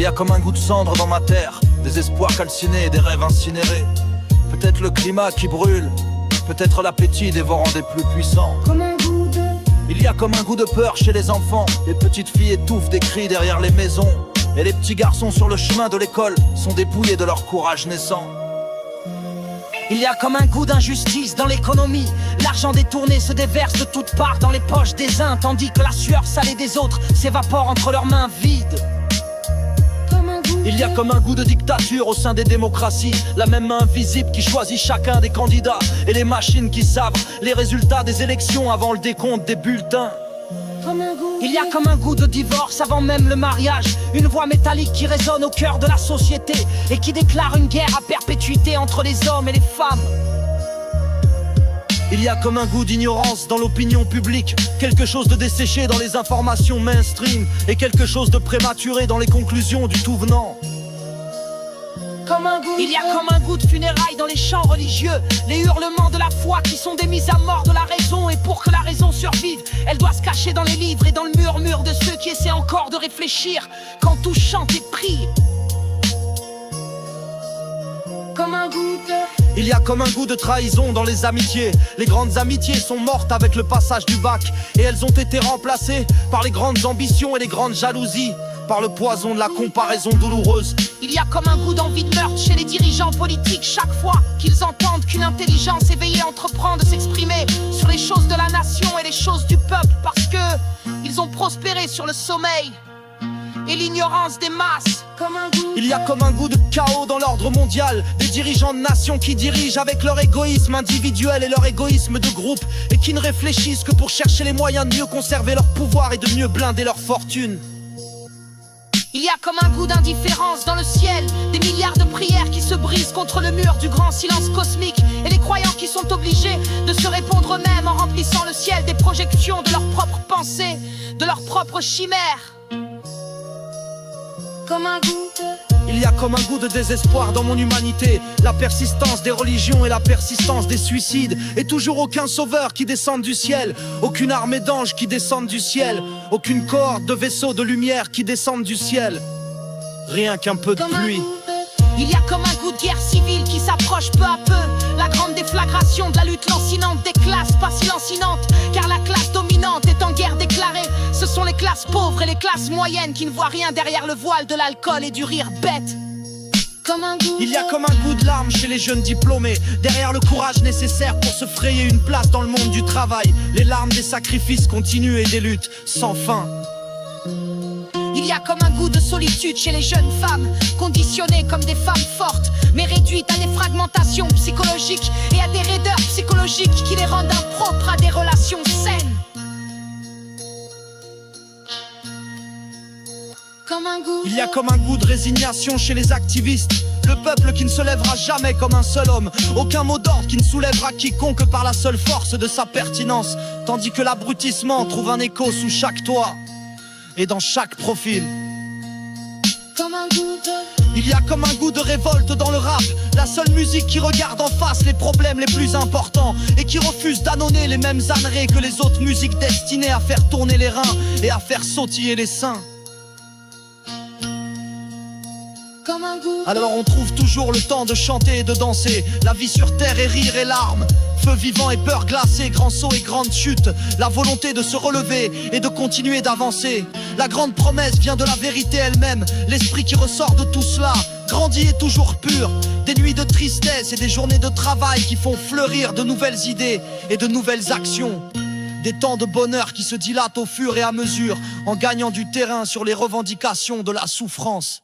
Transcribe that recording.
a comme un goût de cendre dans ma terre, des espoirs calcinés et des rêves incinérés. Peut-être le climat qui brûle, peut-être l'appétit dévorant des plus puissants. Comme un goût de... Il y a comme un goût de peur chez les enfants. Les petites filles étouffent des cris derrière les maisons, et les petits garçons sur le chemin de l'école sont dépouillés de leur courage naissant. Il y a comme un goût d'injustice dans l'économie. L'argent détourné se déverse de toutes parts dans les poches des uns, tandis que la sueur salée des autres s'évapore entre leurs mains vides. Comme un goût Il y a comme un goût de dictature au sein des démocraties, la même main invisible qui choisit chacun des candidats, et les machines qui sabrent les résultats des élections avant le décompte des bulletins. Comme un goût Il y a comme un goût de divorce avant même le mariage, une voix métallique qui résonne au cœur de la société et qui déclare une guerre à perpétuité entre les hommes et les femmes. Il y a comme un goût d'ignorance dans l'opinion publique, quelque chose de desséché dans les informations mainstream et quelque chose de prématuré dans les conclusions du tout venant. Comme un goût Il y a comme un goût de funérailles dans les chants religieux, les hurlements de la foi qui sont des mises à mort de la raison. Et pour que la raison survive, elle doit se cacher dans les livres et dans le murmure de ceux qui essaient encore de réfléchir quand tout chante et prie. Comme un goût de... Il y a comme un goût de trahison dans les amitiés. Les grandes amitiés sont mortes avec le passage du bac, et elles ont été remplacées par les grandes ambitions et les grandes jalousies, par le poison de la comparaison douloureuse. Il y a comme un goût d'envie de meurtre chez les dirigeants politiques chaque fois qu'ils entendent qu'une intelligence éveillée entreprend de s'exprimer sur les choses de la nation et les choses du peuple, parce que ils ont prospéré sur le sommeil et l'ignorance des masses. Comme un goût Il y a comme un goût de chaos dans l'ordre mondial, des dirigeants de nations qui dirigent avec leur égoïsme individuel et leur égoïsme de groupe, et qui ne réfléchissent que pour chercher les moyens de mieux conserver leur pouvoir et de mieux blinder leur fortune. Il y a comme un goût d'indifférence dans le ciel, des milliards de prières qui se brisent contre le mur du grand silence cosmique, et les croyants qui sont obligés de se répondre eux-mêmes en remplissant le ciel des projections de leurs propres pensées, de leurs propres chimères. Comme un goût de... Il y a comme un goût de désespoir dans mon humanité, la persistance des religions et la persistance des suicides, et toujours aucun sauveur qui descende du ciel, aucune armée d'anges qui descendent du ciel, aucune cohorte de vaisseaux de lumière qui descendent du ciel. Rien qu'un peu de Comme un pluie. goût de... Il y a comme un goût de guerre civile qui s'approche peu à peu, la grande déflagration de la lutte lancinante des classes pas si lancinantes, car la classe dominante est en guerre déclarée. Ce sont les classes pauvres et les classes moyennes qui ne voient rien derrière le voile de l'alcool et du rire bête. Comme un goût Il y a comme un goût de larmes chez les jeunes diplômés, derrière le courage nécessaire pour se frayer une place dans le monde du travail, les larmes des sacrifices continus et des luttes sans fin. Il y a comme un goût de solitude chez les jeunes femmes, conditionnées comme des femmes fortes, mais réduites à des fragmentations psychologiques et à des raideurs psychologiques qui les rendent impropres à des relations saines. Comme un goût Il y a comme un goût de résignation chez les activistes, le peuple qui ne se lèvera jamais comme un seul homme, aucun mot d'ordre qui ne soulèvera quiconque par la seule force de sa pertinence, tandis que l'abrutissement trouve un écho sous chaque toit et dans chaque profil. Comme un goût de... Il y a comme un goût de révolte dans le rap, la seule musique qui regarde en face les problèmes les plus importants et qui refuse d'annoncer les mêmes âneries que les autres musiques destinées à faire tourner les reins et à faire sautiller les seins. Comme un goût Alors on trouve toujours le temps de chanter et de danser, la vie sur terre est rire et larmes, feu vivant et peur glacée, grands sauts et grandes chutes, la volonté de se relever et de continuer d'avancer. La grande promesse vient de la vérité elle-même, l'esprit qui ressort de tout cela, grandi et toujours pur. Des nuits de tristesse et des journées de travail qui font fleurir de nouvelles idées et de nouvelles actions. Des temps de bonheur qui se dilatent au fur et à mesure, en gagnant du terrain sur les revendications de la souffrance.